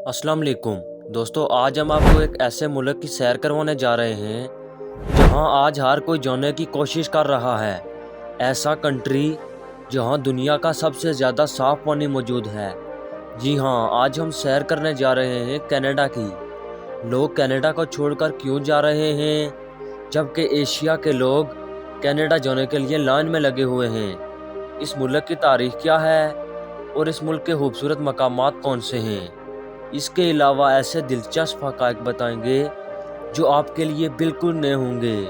अस्सलाम वालेकुम दोस्तों, आज हम आपको एक ऐसे मुल्क की सैर करवाने जा रहे हैं जहां आज हर कोई जाने की कोशिश कर रहा है। ऐसा कंट्री जहां दुनिया का सबसे ज़्यादा साफ पानी मौजूद है। जी हाँ, आज हम सैर करने जा रहे हैं कनाडा की। लोग कनाडा को छोड़कर क्यों जा रहे हैं, जबकि एशिया के लोग कनाडा जाने के लिए लाइन में लगे हुए हैं। इस मुल्क की तारीख क्या है और इस मुल्क के खूबसूरत मकामात कौन से हैं। इसके अलावा ऐसे दिलचस्प हक़ाइक़ बताएंगे जो आपके लिए बिल्कुल नए होंगे।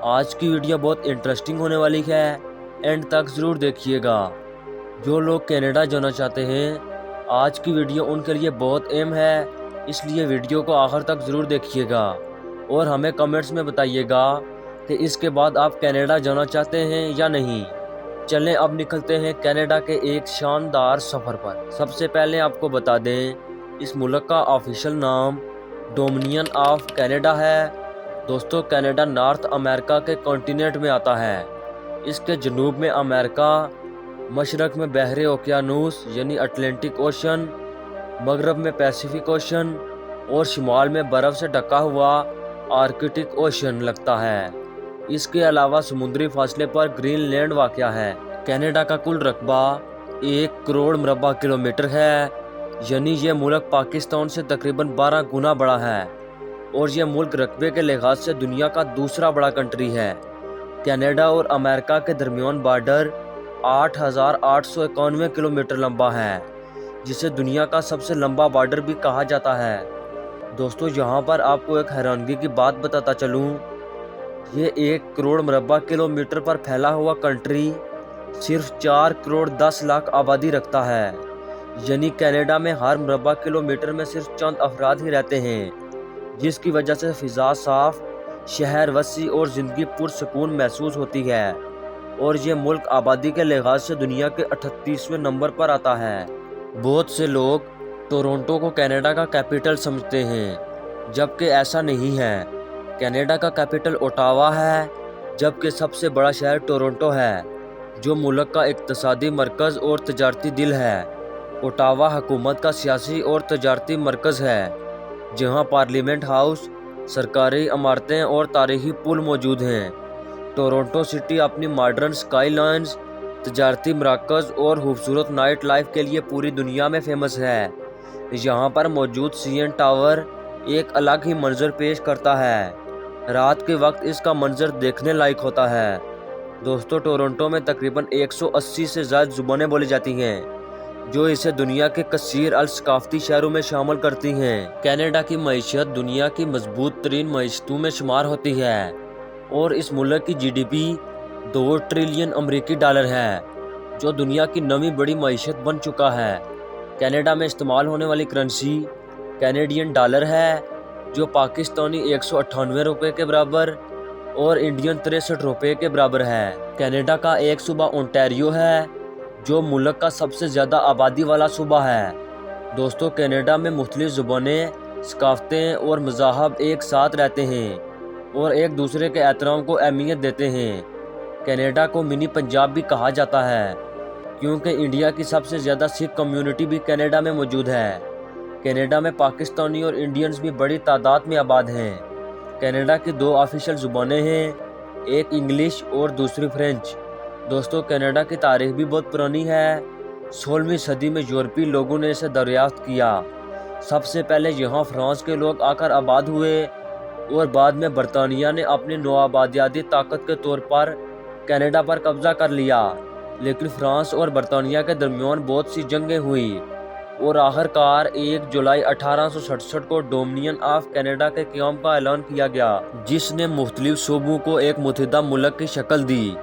आज की वीडियो बहुत इंटरेस्टिंग होने वाली है, एंड तक ज़रूर देखिएगा। जो लोग कनाडा जाना चाहते हैं, आज की वीडियो उनके लिए बहुत अहम है, इसलिए वीडियो को आखिर तक ज़रूर देखिएगा और हमें कमेंट्स में बताइएगा कि इसके बाद आप कनाडा जाना चाहते हैं या नहीं। चलें अब निकलते हैं कनाडा के एक शानदार सफ़र पर। सबसे पहले आपको बता दें, इस मुल्क का ऑफिशियल नाम डोमिनियन ऑफ कनाडा है। दोस्तों, कनाडा नॉर्थ अमेरिका के कॉन्टिनेंट में आता है। इसके जनूब में अमेरिका, मशरक़ में बहरे ओकियानूस यानी अटलांटिक ओशन, मगरब में पैसिफिक ओशन और शिमाल में बर्फ़ से ढका हुआ आर्कटिक ओशन लगता है। इसके अलावा समुद्री फासले पर ग्रीनलैंड वाक़या है। कनाडा का कुल रकबा 1 करोड़ मुरबा किलोमीटर है, यानी ये मुल्क पाकिस्तान से तकरीबन 12 गुना बड़ा है और ये मुल्क रकबे के लिहाज से दुनिया का दूसरा बड़ा कंट्री है। कनाडा और अमेरिका के दरमियान बॉर्डर 8,891 किलोमीटर लंबा है, जिसे दुनिया का सबसे लंबा बॉर्डर भी कहा जाता है। दोस्तों, यहाँ पर आपको एक हैरानगी की बात बताता चलूँ, ये 1 करोड़ मुरबा किलोमीटर पर फैला हुआ कंट्री सिर्फ 4 करोड़ 10 लाख आबादी रखता है। यानी कनाडा में हर मुरबा किलोमीटर में सिर्फ चंद अफराद ही रहते हैं, जिसकी वजह से फ़िज़ा साफ, शहर वसी और ज़िंदगी पुरसकून महसूस होती है। और ये मुल्क आबादी के लिहाज से दुनिया के 38वें नंबर पर आता है। बहुत से लोग टोरंटो को कनाडा का कैपिटल समझते हैं, जबकि ऐसा नहीं है। कनाडा का कैपिटल ओटावा है, जबकि सबसे बड़ा शहर टोरंटो है, जो मुल्क का इक़्तिसादी मरकज़ और तजारती दिल है। ओटावा हुकूमत का सियासी और तजारती मरकज़ है, जहां पार्लियामेंट हाउस, सरकारी इमारतें और तारीखी पुल मौजूद हैं। टोरंटो सिटी अपनी मॉडर्न स्काईलाइंस, तजारती मराकज़ और खूबसूरत नाइट लाइफ के लिए पूरी दुनिया में फेमस है। यहां पर मौजूद सीएन टावर एक अलग ही मंजर पेश करता है। रात के वक्त इसका मंजर देखने लायक होता है। दोस्तों, टोरंटो में तकरीबन 180 से ज़्यादा ज़ुबानें बोली जाती हैं, जो इसे दुनिया के कसीर अल सकाफ़ती शहरों में शामिल करती हैं। कनाडा की मईशत दुनिया की मजबूत तरीन मईशतों में शुमार होती है और इस मुल्क की जीडीपी 2 ट्रिलियन अमरीकी डॉलर है, जो दुनिया की नवी बड़ी मईशत बन चुका है। कनाडा में इस्तेमाल होने वाली करेंसी कैनेडियन डॉलर है, जो पाकिस्तानी 198 रुपये के बराबर और इंडियन 63 रुपये के बराबर है। कनाडा का एक सूबा ओंटारियो है, जो मुल्क का सबसे ज़्यादा आबादी वाला सूबा है। दोस्तों, कनाडा में मुख्तलिफ ज़ुबानें, सकाफ़तें और मज़ाहब एक साथ रहते हैं और एक दूसरे के एहतराम को अहमियत देते हैं। कनाडा को मिनी पंजाब भी कहा जाता है, क्योंकि इंडिया की सबसे ज़्यादा सिख कम्युनिटी भी कनाडा में मौजूद है। कनाडा में पाकिस्तानी और इंडियंस भी बड़ी तादाद में आबाद हैं। कनाडा की 2 ऑफिशियल ज़ुबानें हैं, एक इंग्लिश और दूसरी फ्रेंच। दोस्तों, कनाडा की तारीख भी बहुत पुरानी है। 16वीं सदी में यूरोपीय लोगों ने इसे दरियाफ्त किया। सबसे पहले यहाँ फ्रांस के लोग आकर आबाद हुए और बाद में बरतानिया ने अपनी नौआबादियाती ताकत के तौर पर कनाडा पर कब्जा कर लिया। लेकिन फ्रांस और बरतानिया के दरमियान बहुत सी जंगें हुई और आखिरकार 1 जुलाई 1867 को डोमिनियन ऑफ कनाडा के क़याम का ऐलान किया गया, जिसने मुख्तलिफ सूबों को एक मुत्तहिदा मुल्क की शक्ल दी।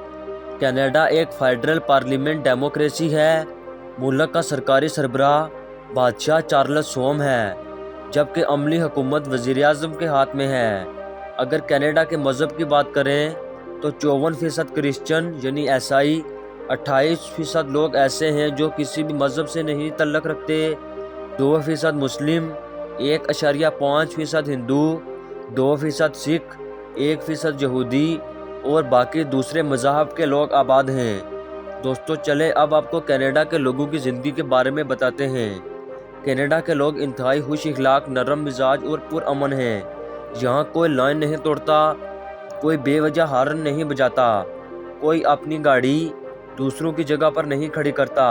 कनाडा एक फेडरल पार्लियामेंट डेमोक्रेसी है। मुल्क का सरकारी सरबराह बादशाह चार्ल्स सोम है, जबकि अमली हुकूमत वज़ीर-ए-आज़म के हाथ में है। अगर कनाडा के मज़हब की बात करें तो 54% क्रिश्चियन यानी ईसाई, 28% लोग ऐसे हैं जो किसी भी मज़हब से नहीं तल्लुक़ रखते, 2% मुस्लिम, 1.5% हिंदू, 2% सिख, 1% यहूदी और बाकी दूसरे मज़ाहब के लोग आबाद हैं। दोस्तों, चलें अब आपको कनाडा के लोगों की ज़िंदगी के बारे में बताते हैं। کینیڈا کے لوگ انتہائی خوش اخلاق، نرم مزاج اور پرامن ہیں۔ یہاں کوئی لائن نہیں توڑتا، کوئی بے وجہ ہارن نہیں بجاتا، کوئی اپنی گاڑی دوسروں کی جگہ پر نہیں کھڑی کرتا،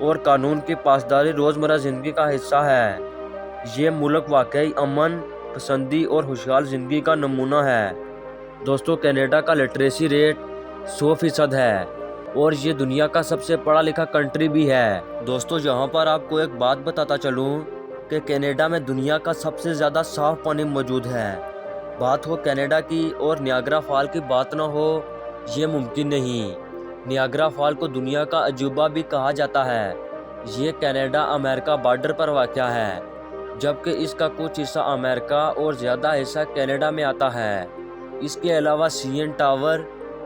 اور قانون کی پاسداری روزمرہ زندگی کا حصہ ہے۔ یہ ملک واقعی امن پسندی اور خوشحال زندگی کا نمونہ ہے۔ دوستو، کینیڈا کا لٹریسی ریٹ 100% ہے اور یہ دنیا کا سب سے پڑھا لکھا کنٹری بھی ہے۔ دوستو، یہاں پر آپ کو ایک بات بتاتا چلوں کہ کینیڈا میں دنیا کا سب سے زیادہ صاف پانی موجود ہے۔ بات ہو کینیڈا کی اور نیاگرا فال کی بات نہ ہو، یہ ممکن نہیں۔ نیاگرا فال کو دنیا کا عجوبہ بھی کہا جاتا ہے۔ یہ کینیڈا امریکہ بارڈر پر واقع ہے، جبکہ اس کا کچھ حصہ امریکہ اور زیادہ حصہ کینیڈا میں آتا ہے۔ اس کے علاوہ سی این ٹاور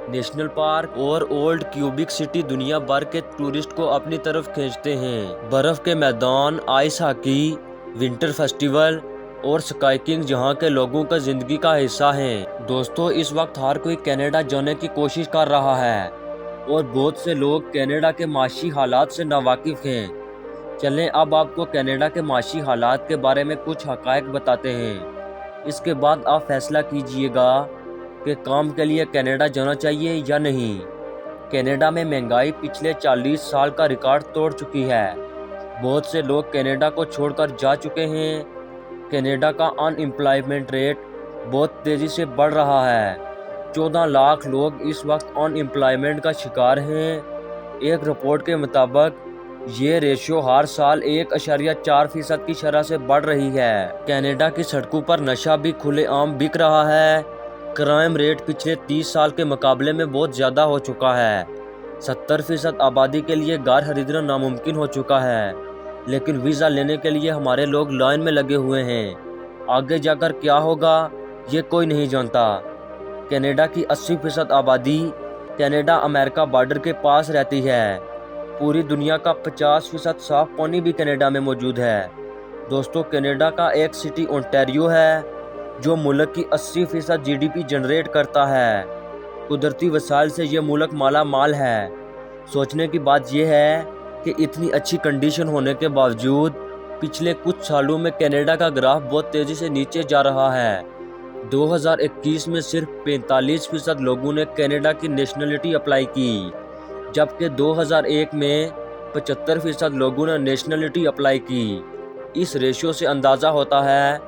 نیشنل پارک اور اولڈ کیوبک سٹی دنیا بھر کے ٹورسٹ کو اپنی طرف کھینچتے ہیں۔ برف کے میدان، آئس ہاکی، ونٹر فیسٹیول اور سکائیکنگ یہاں کے لوگوں کا زندگی کا حصہ ہیں۔ دوستو، اس وقت ہر کوئی کینیڈا جانے کی کوشش کر رہا ہے اور بہت سے لوگ کینیڈا کے معاشی حالات سے ناواقف ہیں۔ چلیں اب آپ کو کینیڈا کے معاشی حالات کے بارے میں کچھ حقائق بتاتے ہیں۔ اس کے بعد آپ فیصلہ کیجئے گا کہ کام کے لیے کینیڈا جانا چاہیے یا نہیں۔ کینیڈا میں مہنگائی پچھلے 40 سال کا ریکارڈ توڑ چکی ہے۔ بہت سے لوگ کینیڈا کو چھوڑ کر جا چکے ہیں۔ کینیڈا کا ان امپلائمنٹ ریٹ بہت تیزی سے بڑھ رہا ہے۔ 14 لاکھ لوگ اس وقت ان امپلائمنٹ کا شکار ہیں۔ ایک رپورٹ کے مطابق یہ ریشیو ہر سال 1.4% کی شرح سے بڑھ رہی ہے۔ کینیڈا کی سڑکوں پر نشہ بھی کھلے عام بک رہا ہے۔ کرائم ریٹ پچھلے 30 سال کے مقابلے میں بہت زیادہ ہو چکا ہے۔ 70% آبادی کے لیے گھر خریدنا ناممکن ہو چکا ہے، لیکن ویزا لینے کے لیے ہمارے لوگ لائن میں لگے ہوئے ہیں۔ آگے جا کر کیا ہوگا یہ کوئی نہیں جانتا۔ کینیڈا کی 80% آبادی کینیڈا امریکہ بارڈر کے پاس رہتی ہے۔ پوری دنیا کا 50% صاف پانی بھی کینیڈا میں موجود ہے۔ دوستو، کینیڈا کا ایک سٹی اونٹاریو ہے جو ملک کی 80% جی ڈی پی جنریٹ کرتا ہے۔ قدرتی وسائل سے یہ ملک مالا مال ہے۔ سوچنے کی بات یہ ہے کہ اتنی اچھی کنڈیشن ہونے کے باوجود پچھلے کچھ سالوں میں کینیڈا کا گراف بہت تیزی سے نیچے جا رہا ہے۔ 2021 میں صرف 45% لوگوں نے کینیڈا کی نیشنلٹی اپلائی کی، جبکہ 2001 میں 75% لوگوں نے نیشنلٹی اپلائی کی۔ اس ریشیو سے اندازہ ہوتا ہے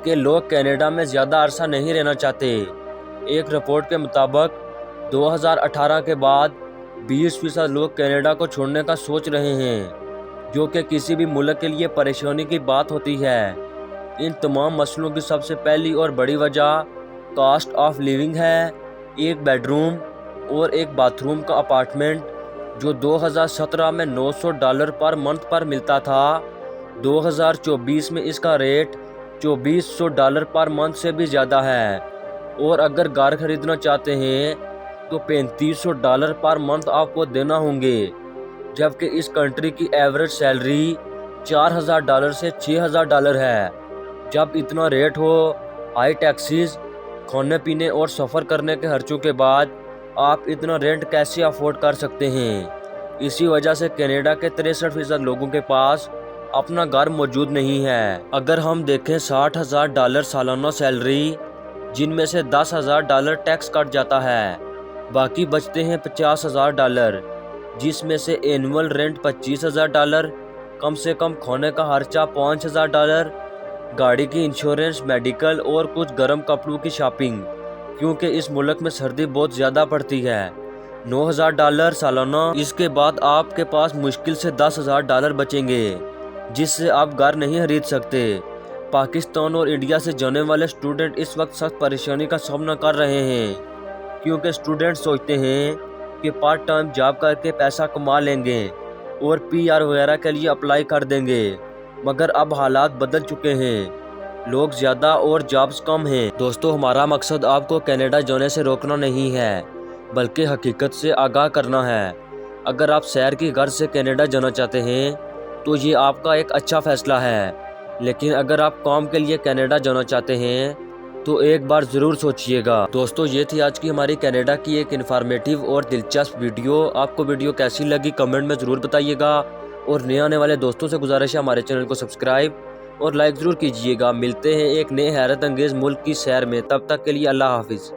کہ لوگ کینیڈا میں زیادہ عرصہ نہیں رہنا چاہتے۔ ایک رپورٹ کے مطابق 2018 کے بعد 20% لوگ کینیڈا کو چھوڑنے کا سوچ رہے ہیں، جو کہ کسی بھی ملک کے لیے پریشانی کی بات ہوتی ہے۔ ان تمام مسئلوں کی سب سے پہلی اور بڑی وجہ کاسٹ آف لیونگ ہے۔ ایک بیڈ روم اور ایک باتھ روم کا اپارٹمنٹ جو 2017 میں $900 پر منتھ پر ملتا تھا، 2024 میں اس کا ریٹ $2400 پر منتھ سے بھی زیادہ ہے، اور اگر گھر خریدنا چاہتے ہیں تو $3500 پر منتھ آپ کو دینا ہوں گے، جبکہ اس کنٹری کی ایوریج سیلری $4000 سے $6000 ہے۔ جب اتنا ریٹ ہو، ہائی ٹیکسز، کھانے پینے اور سفر کرنے کے خرچوں کے بعد آپ اتنا رینٹ کیسے افورڈ کر سکتے ہیں؟ اسی وجہ سے کینیڈا کے 63% لوگوں کے پاس اپنا گھر موجود نہیں ہے۔ اگر ہم دیکھیں $60,000 سالانہ سیلری، جن میں سے $10,000 ٹیکس کٹ جاتا ہے، باقی بچتے ہیں $50,000، جس میں سے اینول رینٹ $25,000، کم سے کم کھانے کا خرچہ $5,000، گاڑی کی انشورنس، میڈیکل اور کچھ گرم کپڑوں کی شاپنگ، کیونکہ اس ملک میں سردی بہت زیادہ پڑتی ہے، $9,000 سالانہ۔ اس کے بعد آپ کے پاس مشکل سے $10,000 بچیں گے، جس سے آپ گھر نہیں خرید سکتے۔ پاکستان اور انڈیا سے جانے والے اسٹوڈنٹ اس وقت سخت پریشانی کا سامنا کر رہے ہیں، کیونکہ اسٹوڈنٹ سوچتے ہیں کہ پارٹ ٹائم جاب کر کے پیسہ کما لیں گے اور پی آر وغیرہ کے لیے اپلائی کر دیں گے، مگر اب حالات بدل چکے ہیں، لوگ زیادہ اور جابز کم ہیں۔ دوستو، ہمارا مقصد آپ کو کینیڈا جانے سے روکنا نہیں ہے، بلکہ حقیقت سے آگاہ کرنا ہے۔ اگر آپ سیر کی غرض سے کینیڈا جانا چاہتے ہیں تو یہ آپ کا ایک اچھا فیصلہ ہے، لیکن اگر آپ کام کے لیے کینیڈا جانا چاہتے ہیں تو ایک بار ضرور سوچئے گا۔ دوستو، یہ تھی آج کی ہماری کینیڈا کی ایک انفارمیٹیو اور دلچسپ ویڈیو۔ آپ کو ویڈیو کیسی لگی کمنٹ میں ضرور بتائیے گا۔ اور نئے آنے والے دوستوں سے گزارش ہے ہمارے چینل کو سبسکرائب اور لائک ضرور کیجیے گا۔ ملتے ہیں ایک نئے حیرت انگیز ملک کی سیر میں، تب تک کے لیے اللہ حافظ۔